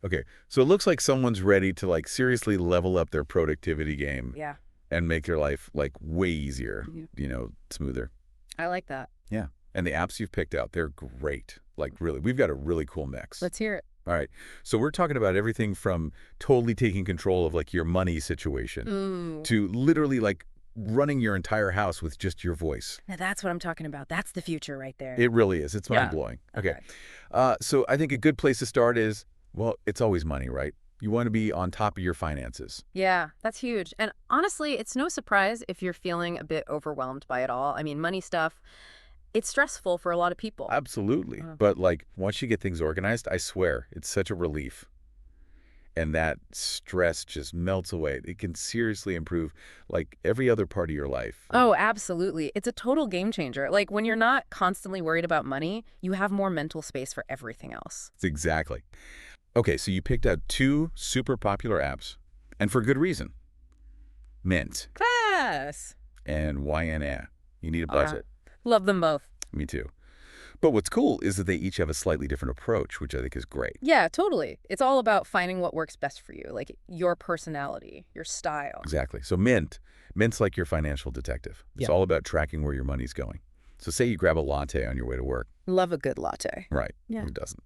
Okay, so it looks like someone's ready to like seriously level up their productivity game Yeah. and make their life like way easier, Yeah. smoother. I like that. Yeah. And the apps you've picked out, they're great. Like really, we've got a really cool mix. Let's hear it. All right. So we're talking about everything from totally taking control of like your money situation Ooh. to literally like running your entire house with just your voice. Now that's what I'm talking about. That's the future right there. It really is. It's mind Yeah. blowing. Okay. Okay. So I think a good place to start is, well, it's always money, right? You want to be on top of your finances. Yeah, that's huge. And honestly, it's no surprise if you're feeling a bit overwhelmed by it all. I mean, money stuff, it's stressful for a lot of people. Absolutely. Uh, But like once you get things organized, I swear it's such a relief. And that stress just melts away. It can seriously improve like every other part of your life. Oh, absolutely. It's a total game changer. Like when you're not constantly worried about money, you have more mental space for everything else. It's exactly. Okay, so you picked out two super popular apps, and for good reason. Mint Class. and YNA. You need a Okay. budget. Love them both. Me too. But what's cool is that they each have a slightly different approach, which I think is great. Yeah, totally. It's all about finding what works best for you, like your personality, your style. Exactly. So Mint's like your financial detective. It's Yeah. all about tracking where your money's going. So say you grab a latte on your way to work. Love a good latte. Right. Yeah. Who doesn't?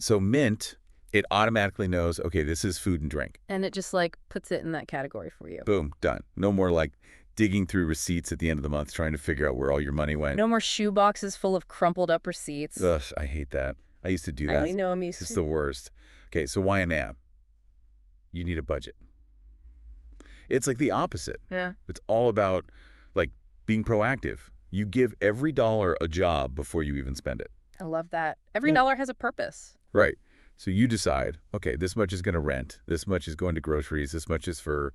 So Mint, it automatically knows, okay, this is food and drink. And it just like puts it in that category for you. Boom, done. No more like digging through receipts at the end of the month trying to figure out where all your money went. No more shoe boxes full of crumpled up receipts. Ugh, I hate that. I used to do that. I know I'm used It's to. the worst. Okay, so why an app? You need a budget. It's like the opposite. Yeah. It's all about like being proactive. You give every dollar a job before you even spend it. I love that. Every Yeah. dollar has a purpose. Right. So you decide, okay, this much is going to rent, this much is going to groceries, this much is for,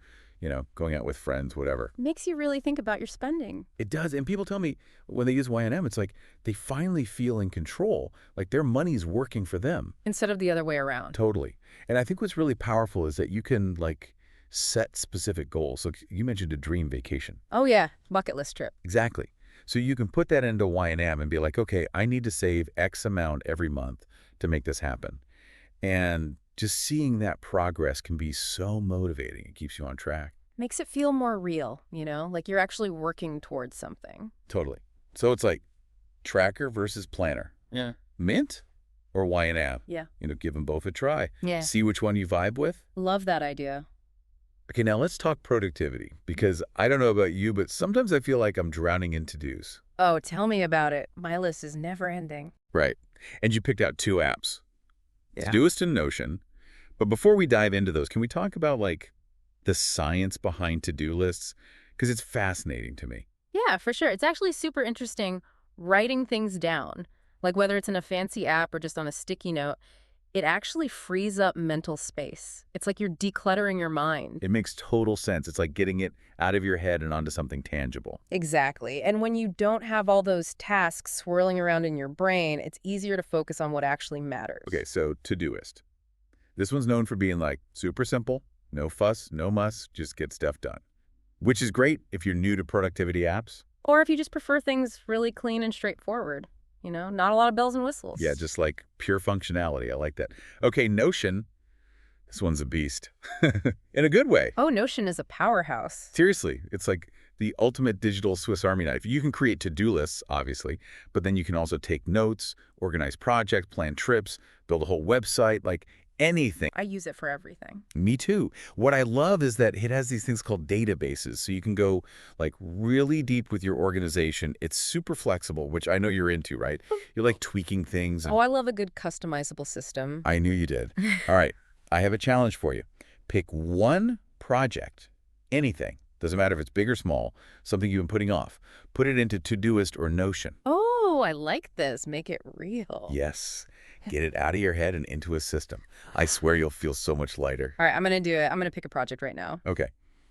going out with friends, whatever. Makes you really think about your spending. It does. And people tell me when they use YNM, it's like they finally feel in control, like their money's working for them. Instead of the other way around. Totally. And I think what's really powerful is that you can like set specific goals. So you mentioned a dream vacation. Oh yeah, bucket list trip. Exactly. So you can put that into YNM and be like, okay, I need to save X amount every month to make this happen. And just seeing that progress can be so motivating. It keeps you on track. Makes it feel more real, like you're actually working towards something. Totally. So it's like tracker versus planner. Yeah. Mint or YNM? Yeah. Give them both a try. Yeah. See which one you vibe with. Love that idea. Okay, now let's talk productivity because I don't know about you, but sometimes I feel like I'm drowning in to-dos. Oh, tell me about it. My list is never ending. Right. And you picked out two apps, Yeah. Todoist and Notion. But before we dive into those, can we talk about like the science behind to-do lists? Because it's fascinating to me. Yeah, for sure. It's actually super interesting writing things down. Like whether it's in a fancy app or just on a sticky note, it actually frees up mental space. It's like you're decluttering your mind. It makes total sense. It's like getting it out of your head and onto something tangible. Exactly. And when you don't have all those tasks swirling around in your brain, it's easier to focus on what actually matters. Okay, so Todoist. This one's known for being like super simple, no fuss, no muss, just get stuff done. Which is great if you're new to productivity apps. Or if you just prefer things really clean and straightforward. Not a lot of bells and whistles. Yeah, just like pure functionality. I like that. Okay, Notion. This one's a beast. In a good way. Oh, Notion is a powerhouse. Seriously, it's like the ultimate digital Swiss Army knife. You can create to-do lists, obviously, but then you can also take notes, organize projects, plan trips, build a whole website, like anything. I use it for everything. Me too. What I love is that it has these things called databases. So you can go like really deep with your organization. It's super flexible, which I know you're into, right? You're like tweaking things. Oh, I love a good customizable system. I knew you did. All right. I have a challenge for you. Pick one project, anything. Doesn't matter if it's big or small, something you've been putting off. Put it into Todoist or Notion. Oh, I like this. Make it real. Yes. Get it out of your head and into a system. I swear you'll feel so much lighter. All right, I'm going to do it. I'm going to pick a project right now. Okay.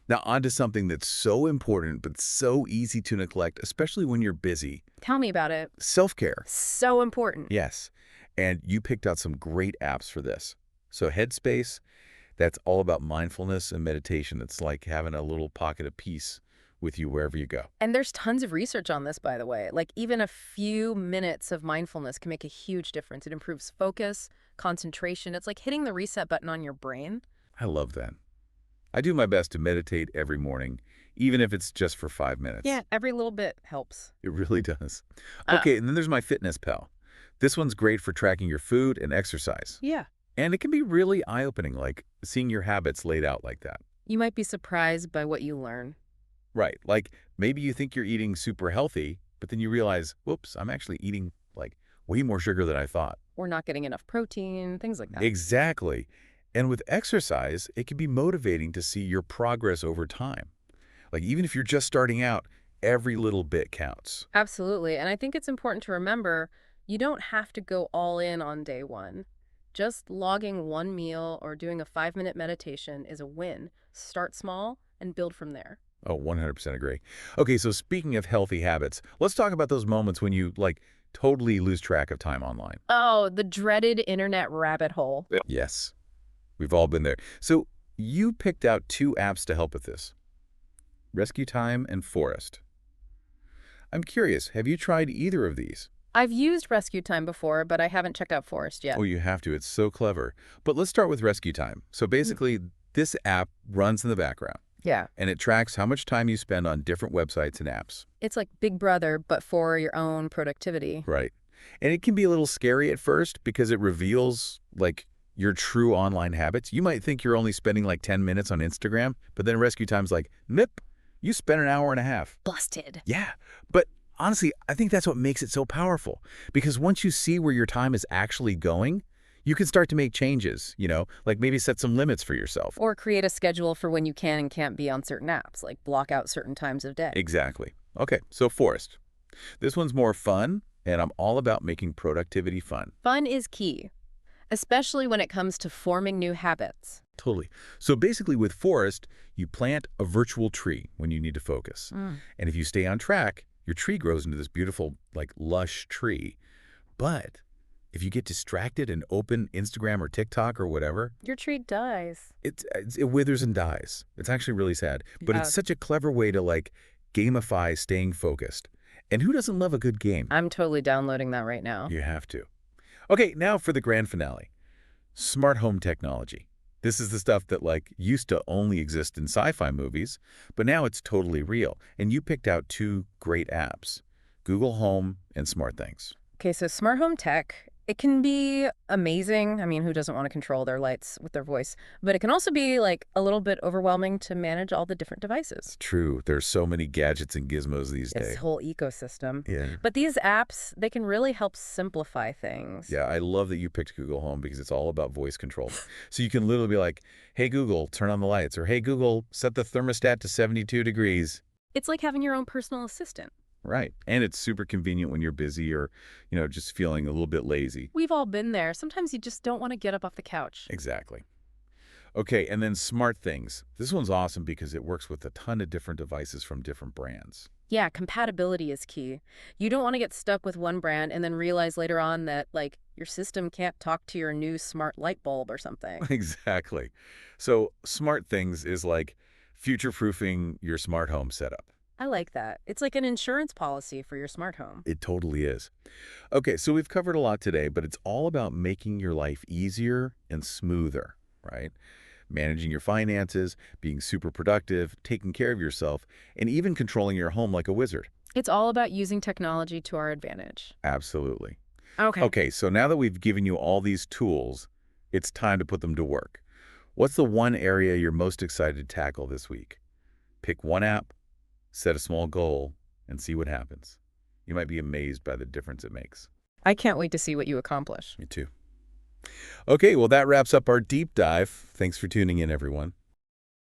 Now on to something that's so important but so easy to neglect, especially when you're busy. Tell me about it. Self-care. So important. Yes. And you picked out some great apps for this. So Headspace, that's all about mindfulness and meditation. It's like having a little pocket of peace with you wherever you go. And there's tons of research on this, by the way. Like even a few minutes of mindfulness can make a huge difference. It improves focus, concentration. It's like hitting the reset button on your brain. I love that. I do my best to meditate every morning, even if it's just for 5 minutes. Yeah, every little bit helps. It really does. Uh, Okay, and then there's my Fitness Pal. This one's great for tracking your food and exercise. yeah. And it can be really eye-opening, like seeing your habits laid out like that. You might be surprised by what you learn. Right, like maybe you think you're eating super healthy, but then you realize, whoops, I'm actually eating like way more sugar than I thought. We're not getting enough protein, things like that. Exactly. And with exercise, it can be motivating to see your progress over time. Like even if you're just starting out, every little bit counts. Absolutely. And I think it's important to remember you don't have to go all in on day one. Just logging one meal or doing a 5-minute meditation is a win. Start small and build from there. Oh, 100% agree. Okay, so speaking of healthy habits, let's talk about those moments when you totally lose track of time online. Oh, the dreaded internet rabbit hole. Yeah. Yes, we've all been there. So you picked out two apps to help with this, Rescue Time and Forest. I'm curious, have you tried either of these? I've used Rescue Time before, but I haven't checked out Forest yet. Oh, you have to. It's so clever. But let's start with Rescue Time. So basically, this app runs in the background, Yeah. and it tracks how much time you spend on different websites and apps. It's like Big Brother, but for your own productivity. Right. And it can be a little scary at first because it reveals, your true online habits. You might think you're only spending 10 minutes on Instagram, but then Rescue Time's like, nope, you spent an hour and a half. Busted. Yeah. But honestly, I think that's what makes it so powerful. Because once you see where your time is actually going, you can start to make changes, like maybe set some limits for yourself. Or create a schedule for when you can and can't be on certain apps, like block out certain times of day. Exactly. Okay, so Forest. This one's more fun, and I'm all about making productivity fun. Fun is key, especially when it comes to forming new habits. Totally. So basically with Forest, you plant a virtual tree when you need to focus. And if you stay on track, your tree grows into this beautiful, lush tree. But if you get distracted and open Instagram or TikTok or whatever, Your tree dies. it withers and dies. It's actually really sad. But it's such a clever way to, gamify staying focused. And who doesn't love a good game? I'm totally downloading that right now. You have to. Okay, now for the grand finale. Smart home technology. This is the stuff that used to only exist in sci-fi movies, but now it's totally real. And you picked out two great apps, Google Home and SmartThings. Okay, so smart home tech, it can be amazing. I mean, who doesn't want to control their lights with their voice? But it can also be a little bit overwhelming to manage all the different devices. True, there's so many gadgets and gizmos these This days. whole ecosystem. Yeah. But these apps, they can really help simplify things. Yeah, I love that you picked Google Home because it's all about voice control. So you can literally be like, hey, Google, turn on the lights, or hey, Google, set the thermostat to 72 degrees. It's like having your own personal assistant. Right. And it's super convenient when you're busy or, just feeling a little bit lazy. We've all been there. Sometimes you just don't want to get up off the couch. Exactly. Okay, and then SmartThings. This one's awesome because it works with a ton of different devices from different brands. Yeah, compatibility is key. You don't want to get stuck with one brand and then realize later on that, your system can't talk to your new smart light bulb or something. Exactly. So SmartThings is like future-proofing your smart home setup. I like that. It's like an insurance policy for your smart home. It totally is. Okay, so we've covered a lot today, but it's all about making your life easier and smoother, right? Managing your finances, being super productive, taking care of yourself, and even controlling your home like a wizard. It's all about using technology to our advantage. Absolutely. Okay. Okay, so now that we've given you all these tools, it's time to put them to work. What's the one area you're most excited to tackle this week? Pick one app, set a small goal, and see what happens. You might be amazed by the difference it makes. I can't wait to see what you accomplish. Me too. Okay, well, that wraps up our deep dive. Thanks for tuning in, everyone.